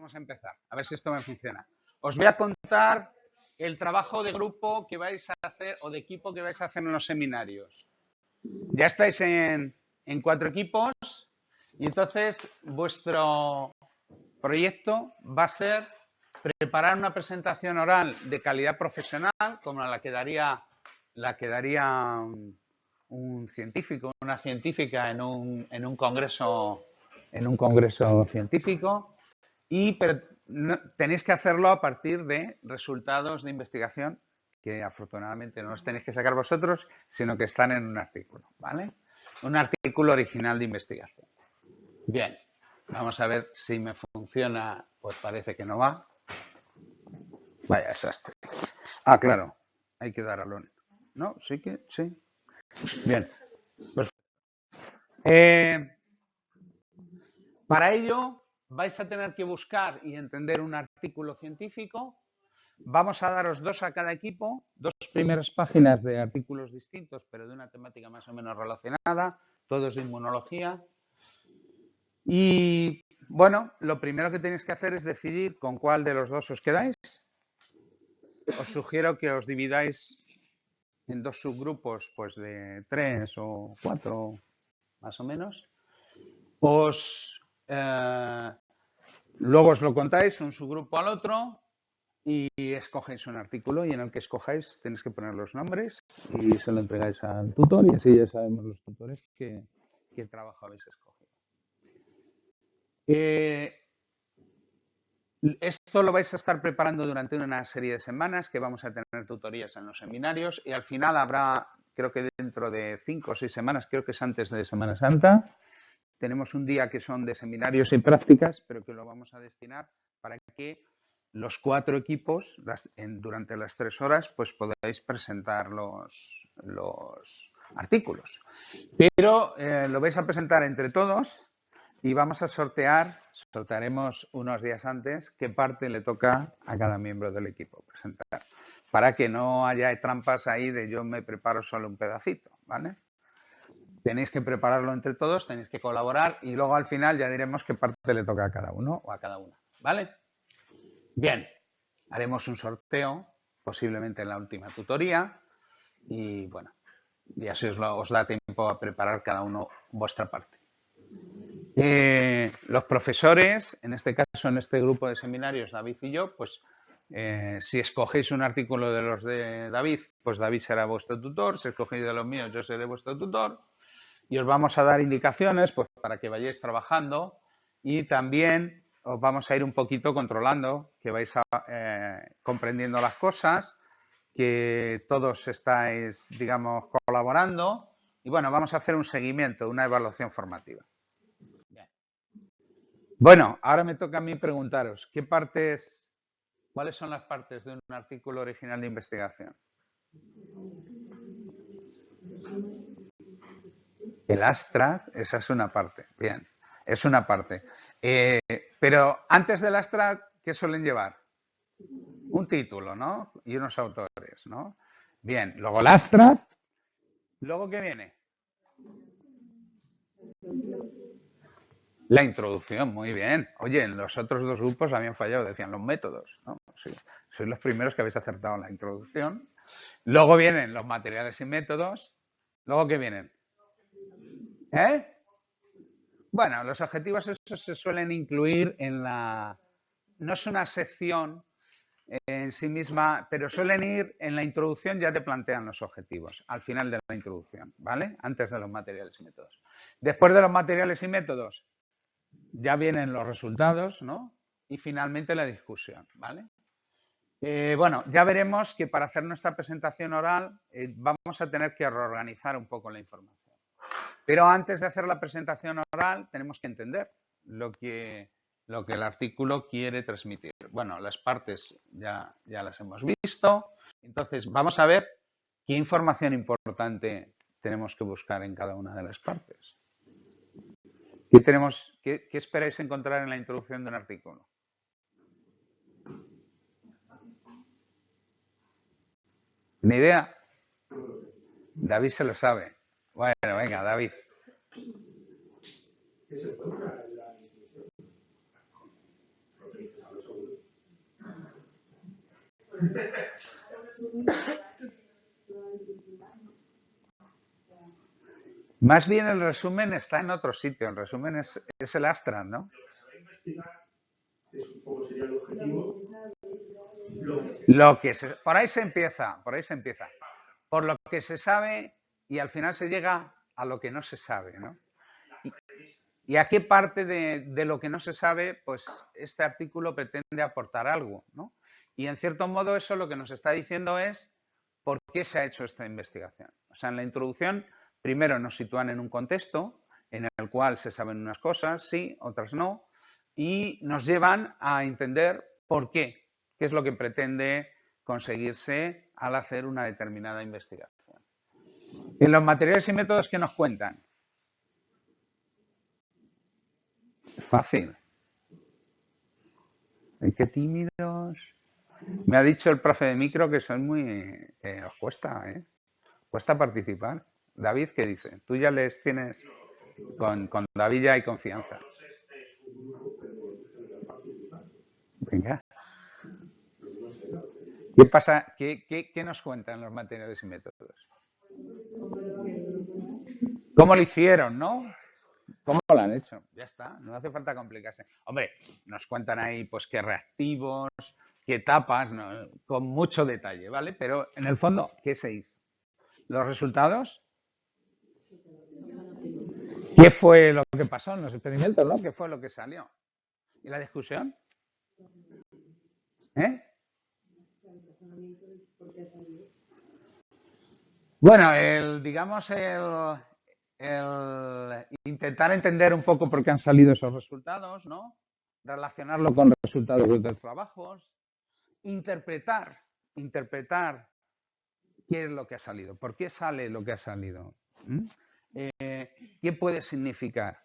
vamos a empezar. A ver si esto me funciona. Os voy a contar el trabajo de grupo que vais a hacer o de equipo que vais a hacer en los seminarios. Ya estáis en 4 equipos y entonces vuestro proyecto va a ser preparar una presentación oral de calidad profesional, como la que daría un científico, una científica en un congreso científico, pero tenéis que hacerlo a partir de resultados de investigación que afortunadamente no los tenéis que sacar vosotros, sino que están en un artículo, ¿vale? Un artículo original de investigación. Bien, vamos a ver si me funciona. Pues parece que no va. Vaya desastre. Ah, claro, hay que dar al on. ¿No? ¿Sí que? Sí. Bien. Perfecto. Para ello vais a tener que buscar y entender un artículo científico. Vamos a daros 2 a cada equipo, 2 primeras páginas de artículos distintos, pero de una temática más o menos relacionada, todos de inmunología. Y bueno, lo primero que tenéis que hacer es decidir con cuál de los 2 os quedáis. Os sugiero que os dividáis en 2 subgrupos, pues de 3 o 4, más o menos. Luego os lo contáis un subgrupo al otro y escogéis un artículo, y en el que escojáis tenéis que poner los nombres y se lo entregáis al tutor, y así ya sabemos los tutores qué trabajo habéis escogido. Esto lo vais a estar preparando durante una serie de semanas, que vamos a tener tutorías en los seminarios, y al final habrá, creo que dentro de 5 o 6 semanas, creo que es antes de Semana Santa, tenemos un día que son de seminarios y prácticas, pero que lo vamos a destinar para que los 4 equipos, durante las 3 horas, pues podáis presentar los artículos. Pero lo vais a presentar entre todos y vamos a sortearemos unos días antes qué parte le toca a cada miembro del equipo presentar, para que no haya trampas ahí de yo me preparo solo un pedacito, ¿vale? Tenéis que prepararlo entre todos, tenéis que colaborar y luego al final ya diremos qué parte le toca a cada uno o a cada una, ¿vale? Bien, haremos un sorteo, posiblemente en la última tutoría, y bueno, y así os da tiempo a preparar cada uno vuestra parte. Los profesores, en este caso, en este grupo de seminarios, David y yo, pues si escogéis un artículo de los de David, pues David será vuestro tutor. Si escogéis de los míos, yo seré vuestro tutor. Y os vamos a dar indicaciones, pues, para que vayáis trabajando, y también os vamos a ir un poquito controlando, que vais comprendiendo las cosas, que todos estáis, digamos, colaborando, y bueno, vamos a hacer un seguimiento, una evaluación formativa. Bien. Bueno, ahora me toca a mí preguntaros, ¿cuáles son las partes de un artículo original de investigación? El abstract, esa es una parte, bien, es una parte. Pero antes del abstract, ¿qué suelen llevar? Un título, ¿no? Y unos autores, ¿no? Bien, luego el abstract. ¿Luego qué viene? La introducción, muy bien. Oye, en los otros 2 grupos habían fallado, decían los métodos, ¿no? Sí, sois los primeros que habéis acertado en la introducción. Luego vienen los materiales y métodos. ¿Luego qué vienen? Bueno, los objetivos esos se suelen incluir no es una sección en sí misma, pero suelen ir en la introducción, ya te plantean los objetivos, al final de la introducción, ¿vale? Antes de los materiales y métodos. Después de los materiales y métodos, ya vienen los resultados, ¿no? Y finalmente la discusión, ¿vale? Bueno, ya veremos que para hacer nuestra presentación oral vamos a tener que reorganizar un poco la información. Pero antes de hacer la presentación oral tenemos que entender lo que el artículo quiere transmitir. Bueno, las partes ya las hemos visto. Entonces, vamos a ver qué información importante tenemos que buscar en cada una de las partes. ¿Qué esperáis encontrar en la introducción de un artículo? ¿Ni idea? David se lo sabe. Bueno, venga, David. Más bien el resumen está en otro sitio. El resumen es el Astra, ¿no? Por ahí se empieza, por ahí se empieza. Por lo que se sabe y al final se llega a lo que no se sabe, ¿no? ¿Y a qué parte de lo que no se sabe, pues este artículo pretende aportar algo, ¿no? Y en cierto modo eso lo que nos está diciendo es por qué se ha hecho esta investigación. O sea, en la introducción primero nos sitúan en un contexto en el cual se saben unas cosas, sí, otras no, y nos llevan a entender por qué es lo que pretende conseguirse al hacer una determinada investigación. En los materiales y métodos que nos cuentan. Fácil. Qué tímidos. Me ha dicho el profe de micro que sois muy... os cuesta, ¿eh? Cuesta participar. David, ¿qué dice? Tú ya les tienes... Con David ya hay confianza. Venga. ¿Qué pasa? ¿Qué nos cuentan los materiales y métodos? ¿Cómo lo hicieron, no? ¿Cómo lo han hecho? Ya está, no hace falta complicarse. Hombre, nos cuentan ahí pues qué reactivos, qué etapas, ¿no? Con mucho detalle, ¿vale? Pero en el fondo, ¿qué se hizo? ¿Los resultados? ¿Qué fue lo que pasó en los experimentos, no? ¿Qué fue lo que salió? ¿Y la discusión? ¿Eh? Bueno, digamos, el intentar entender un poco por qué han salido esos resultados, ¿no? Relacionarlo con resultados de otros trabajos, interpretar qué es lo que ha salido, por qué sale lo que ha salido, qué puede significar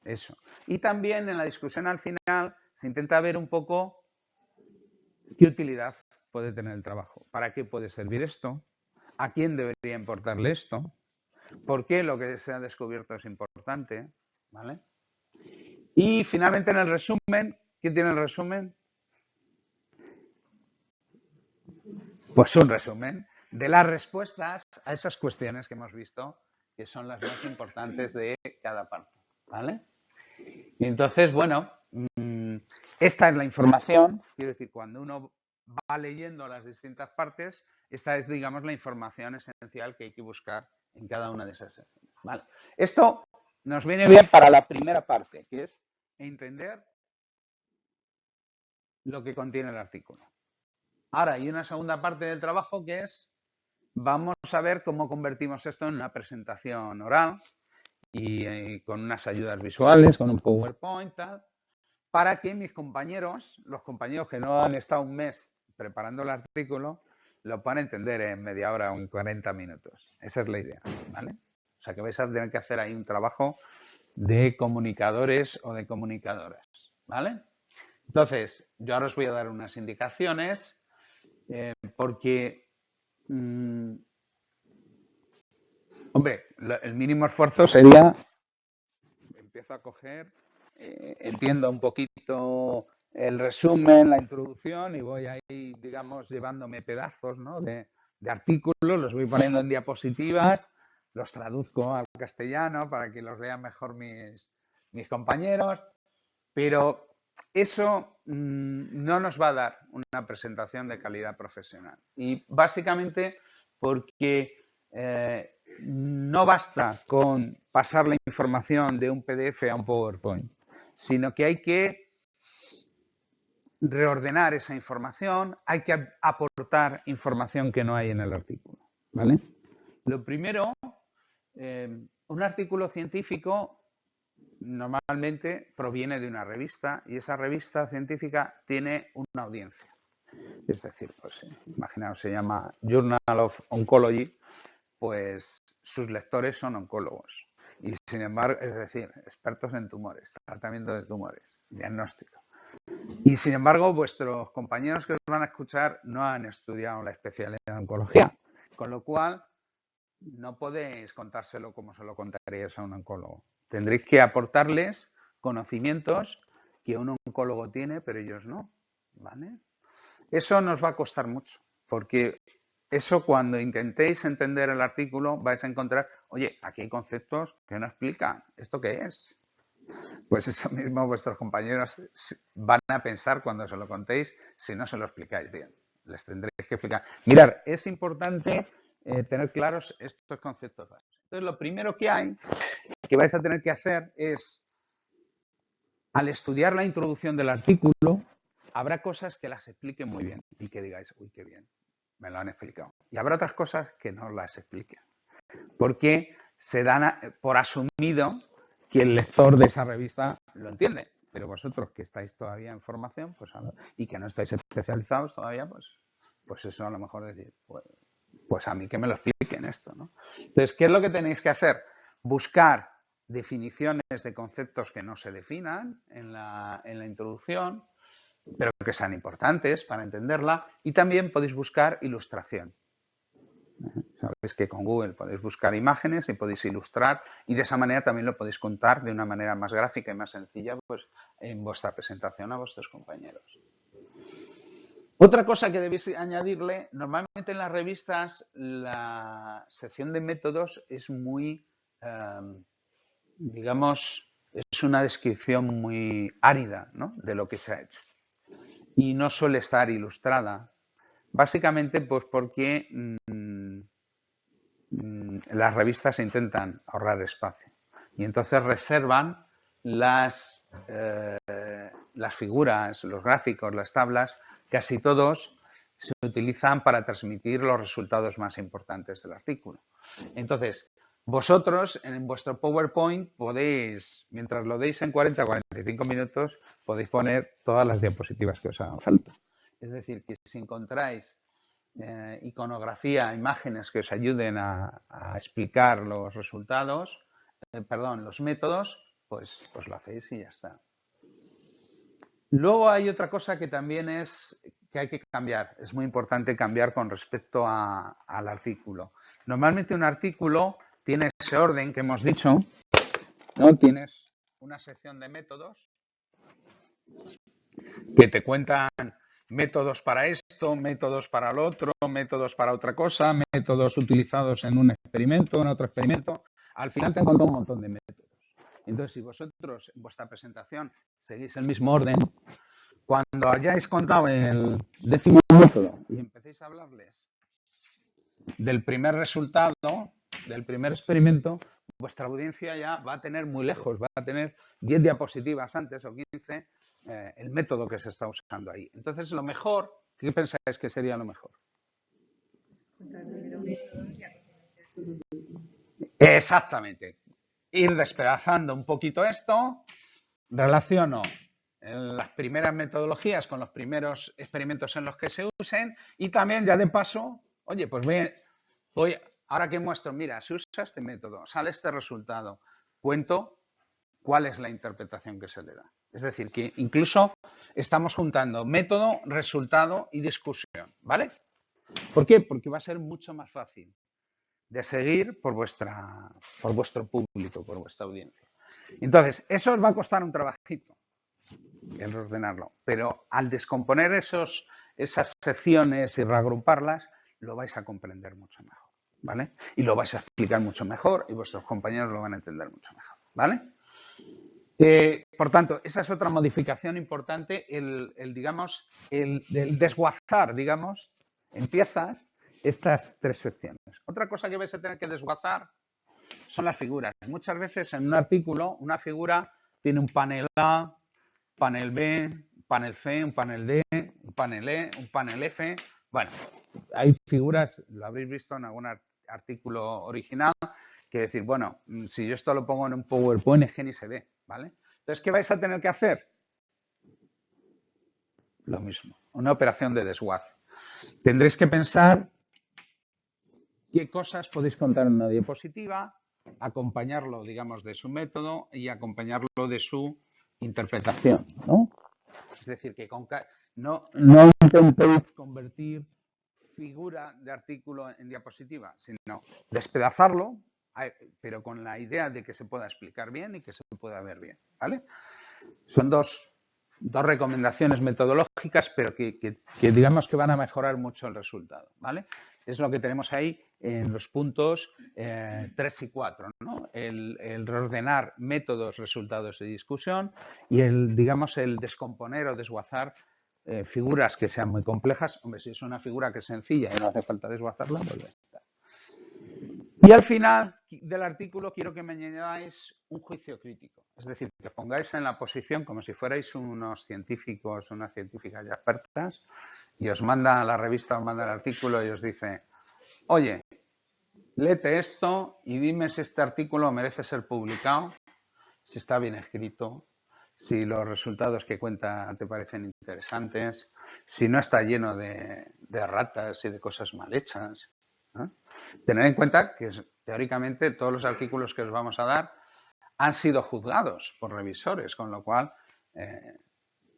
eso. Y también en la discusión al final se intenta ver un poco qué utilidad puede tener el trabajo, para qué puede servir esto, a quién debería importarle esto, por qué lo que se ha descubierto es importante, ¿vale? Y finalmente en el resumen, ¿qué tiene el resumen? Pues un resumen de las respuestas a esas cuestiones que hemos visto, que son las más importantes de cada parte, ¿vale? Y entonces, bueno, esta es la información, quiero decir, cuando uno va leyendo las distintas partes, esta es, digamos, la información esencial que hay que buscar en cada una de esas secciones, ¿vale? Esto nos viene bien para la primera parte, que es entender lo que contiene el artículo. Ahora hay una segunda parte del trabajo que es, vamos a ver cómo convertimos esto en una presentación oral y con unas ayudas visuales, con un PowerPoint, tal, para que mis compañeros, los compañeros que no han estado un mes preparando el artículo, lo puedan entender en media hora o en 40 minutos. Esa es la idea, ¿vale? O sea que vais a tener que hacer ahí un trabajo de comunicadores o de comunicadoras, ¿vale? Entonces, yo ahora os voy a dar unas indicaciones porque, hombre, el mínimo esfuerzo sería, empiezo a coger, entiendo un poquito el resumen, la introducción y voy ahí, digamos, llevándome pedazos, ¿no? de artículos, los voy poniendo en diapositivas, los traduzco al castellano para que los vean mejor mis compañeros, pero eso no nos va a dar una presentación de calidad profesional. Y básicamente porque no basta con pasar la información de un PDF a un PowerPoint, sino que hay que reordenar esa información, hay que aportar información que no hay en el artículo, ¿vale? Lo primero, un artículo científico normalmente proviene de una revista y esa revista científica tiene una audiencia. Es decir, pues imaginaos, se llama Journal of Oncology, pues sus lectores son oncólogos. Y sin embargo, es decir, expertos en tumores, tratamiento de tumores, diagnóstico. Y sin embargo, vuestros compañeros que os van a escuchar no han estudiado la especialidad de oncología, con lo cual no podéis contárselo como se lo contaríais a un oncólogo. Tendréis que aportarles conocimientos que un oncólogo tiene, pero ellos no, ¿vale? Eso nos va a costar mucho, porque eso cuando intentéis entender el artículo vais a encontrar, oye, aquí hay conceptos que no explican, ¿esto qué es? Pues eso mismo vuestros compañeros van a pensar cuando se lo contéis si no se lo explicáis bien. Les tendréis que explicar. Mirar, es importante tener claros estos conceptos básicos. Entonces, lo primero que vais a tener que hacer es, al estudiar la introducción del artículo, habrá cosas que las expliquen muy bien y que digáis, uy, qué bien, me lo han explicado. Y habrá otras cosas que no las expliquen, porque se dan por asumido que el lector de esa revista lo entiende. Pero vosotros que estáis todavía en formación pues, y que no estáis especializados todavía, pues eso a lo mejor decir, pues a mí que me lo expliquen esto, ¿no? Entonces, ¿qué es lo que tenéis que hacer? Buscar definiciones de conceptos que no se definan en la introducción, pero que sean importantes para entenderla, y también podéis buscar ilustración. Sabéis que con Google podéis buscar imágenes y podéis ilustrar, y de esa manera también lo podéis contar de una manera más gráfica y más sencilla pues, en vuestra presentación a vuestros compañeros. Otra cosa que debéis añadirle, normalmente en las revistas la sección de métodos es muy, digamos, es una descripción muy árida, ¿no?, de lo que se ha hecho. Y no suele estar ilustrada, básicamente pues porque las revistas intentan ahorrar espacio y entonces reservan las figuras, los gráficos, las tablas, casi todos se utilizan para transmitir los resultados más importantes del artículo. Entonces, vosotros en vuestro PowerPoint podéis, mientras lo deis en 40-45 minutos, podéis poner todas las diapositivas que os hagan falta. Es decir, que si encontráis iconografía, imágenes que os ayuden a explicar los resultados, los métodos, pues lo hacéis y ya está. Luego hay otra cosa que también es que hay que cambiar. Es muy importante cambiar con respecto al artículo. Normalmente un artículo tiene ese orden que hemos dicho, ¿no? Tienes una sección de métodos que te cuentan métodos para esto, métodos para lo otro, métodos para otra cosa, métodos utilizados en un experimento, en otro experimento. Al final te encuentro un montón de métodos. Entonces, si vosotros en vuestra presentación seguís el mismo orden, cuando hayáis contado el 10º método y empecéis a hablarles del primer resultado, del primer experimento, vuestra audiencia ya va a tener muy lejos, va a tener 10 diapositivas antes o 15 el método que se está usando ahí. Entonces, lo mejor, ¿qué pensáis que sería lo mejor? Exactamente. Ir despedazando un poquito esto, relaciono las primeras metodologías con los primeros experimentos en los que se usen y también ya de paso, oye, pues voy ahora que muestro, mira, se usa este método, sale este resultado, cuento cuál es la interpretación que se le da. Es decir, que incluso estamos juntando método, resultado y discusión, ¿vale? ¿Por qué? Porque va a ser mucho más fácil de seguir por vuestro público, por vuestra audiencia. Entonces, eso os va a costar un trabajito, el ordenarlo, pero al descomponer esas secciones y reagruparlas, lo vais a comprender mucho mejor, ¿vale? Y lo vais a explicar mucho mejor y vuestros compañeros lo van a entender mucho mejor, ¿vale? Por tanto, esa es otra modificación importante, el desguazar, digamos, en piezas estas 3 secciones. Otra cosa que vais a tener que desguazar son las figuras. Muchas veces en un artículo, una figura tiene un panel A, panel B, un panel C, un panel D, un panel E, un panel F. Bueno, hay figuras, lo habréis visto en algún artículo original, que decir, bueno, si yo esto lo pongo en un PowerPoint es que ni se ve, ¿vale? Entonces, ¿qué vais a tener que hacer? Lo mismo, una operación de desguace. Tendréis que pensar qué cosas podéis contar en una diapositiva, acompañarlo, digamos, de su método y acompañarlo de su interpretación, ¿no? Es decir, que no intentéis convertir figura de artículo en diapositiva, sino despedazarlo, pero con la idea de que se pueda explicar bien y que se pueda ver bien, ¿vale? Son dos dos recomendaciones metodológicas, pero que digamos que van a mejorar mucho el resultado, ¿vale? Es lo que tenemos ahí en los puntos 3 y 4, ¿no? El reordenar métodos, resultados de discusión y digamos, el descomponer o desguazar figuras que sean muy complejas. Hombre, si es una figura que es sencilla y no hace falta desguazarla, pues ya está. Y al final del artículo quiero que me añadáis un juicio crítico, es decir, que pongáis en la posición como si fuerais unos científicos, unas científicas ya expertas, y os manda la revista, os manda el artículo y os dice, oye, léete esto y dime si este artículo merece ser publicado, si está bien escrito, si los resultados que cuenta te parecen interesantes, si no está lleno de ratas y de cosas mal hechas. ¿No? Tener en cuenta que teóricamente todos los artículos que os vamos a dar han sido juzgados por revisores, con lo cual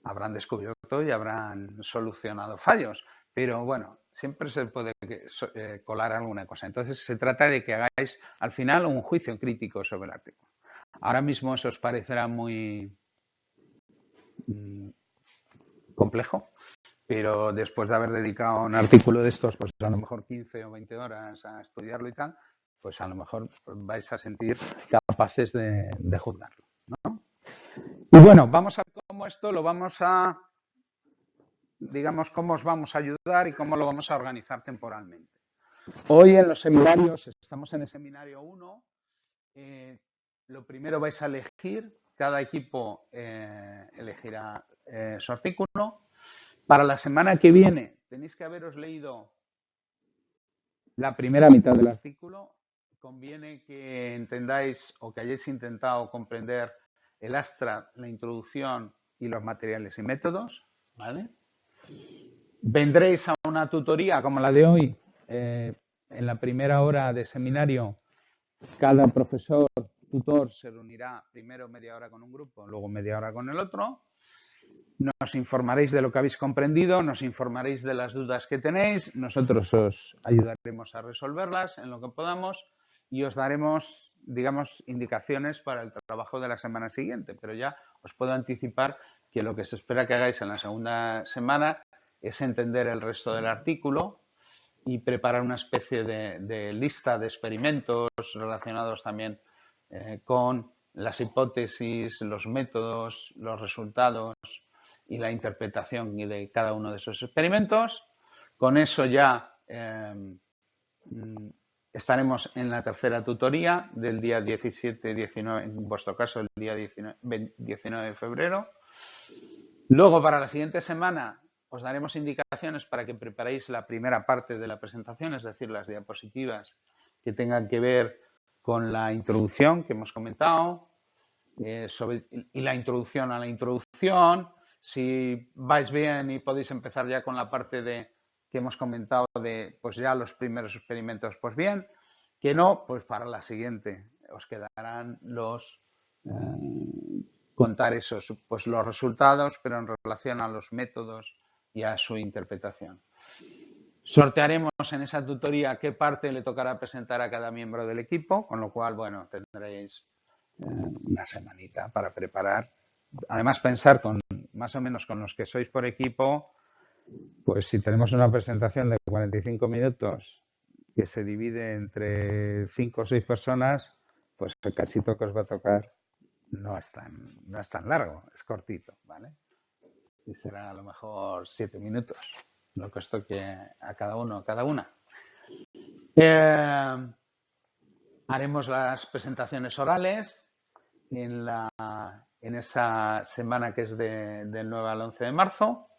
habrán descubierto y habrán solucionado fallos. Pero bueno, siempre se puede colar alguna cosa. Entonces se trata de que hagáis al final un juicio crítico sobre el artículo. Ahora mismo eso os parecerá muy complejo, pero después de haber dedicado un artículo de estos, pues a lo mejor 15 o 20 horas a estudiarlo y tal, pues a lo mejor vais a sentir capaces de juzgarlo, ¿no? Y bueno, vamos a ver cómo esto lo vamos a, digamos, cómo os vamos a ayudar y cómo lo vamos a organizar temporalmente. Hoy en los seminarios, estamos en el seminario 1, lo primero vais a elegir, cada equipo elegirá su artículo. Para la semana que viene tenéis que haberos leído la primera mitad del artículo. Conviene que entendáis o que hayáis intentado comprender el abstract, la introducción y los materiales y métodos, ¿vale? Vendréis a una tutoría como la de hoy. En la primera hora de seminario, cada profesor, tutor, se reunirá primero media hora con un grupo, luego media hora con el otro. Nos informaréis de lo que habéis comprendido, nos informaréis de las dudas que tenéis, nosotros os ayudaremos a resolverlas en lo que podamos y os daremos, digamos, indicaciones para el trabajo de la semana siguiente. Pero ya os puedo anticipar que lo que se espera que hagáis en la segunda semana es entender el resto del artículo y preparar una especie de lista de experimentos relacionados también con las hipótesis, los métodos, los resultados y la interpretación de cada uno de esos experimentos. Con eso ya estaremos en la tercera tutoría del día 17-19, en vuestro caso el día 19 de febrero. Luego, para la siguiente semana, os daremos indicaciones para que preparéis la primera parte de la presentación, es decir, las diapositivas que tengan que ver con la introducción que hemos comentado y la introducción a la introducción. Si vais bien y podéis empezar ya con la parte que hemos comentado de pues ya los primeros experimentos, pues bien. Que no, pues para la siguiente os quedarán los contar esos, pues los resultados, pero en relación a los métodos y a su interpretación. Sortearemos en esa tutoría qué parte le tocará presentar a cada miembro del equipo, con lo cual, bueno, tendréis una semanita para preparar. Además, pensar con más o menos con los que sois por equipo, pues si tenemos una presentación de 45 minutos que se divide entre 5 o 6 personas, pues el cachito que os va a tocar no es tan largo, es cortito, ¿vale? Y será a lo mejor 7 minutos, lo que os toque a cada uno o cada una. Haremos las presentaciones orales en esa semana que es del 9 al 11 de marzo.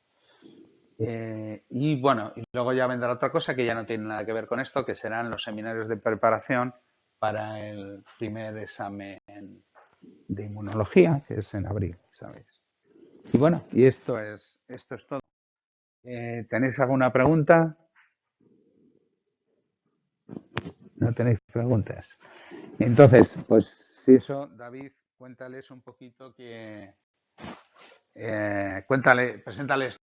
Y bueno, y luego ya vendrá otra cosa que ya no tiene nada que ver con esto, que serán los seminarios de preparación para el primer examen de inmunología, que es en abril, ¿sabéis? Y bueno, y esto es todo. ¿Tenéis alguna pregunta? ¿No tenéis preguntas? Entonces, pues si eso, David, cuéntales un poquito preséntales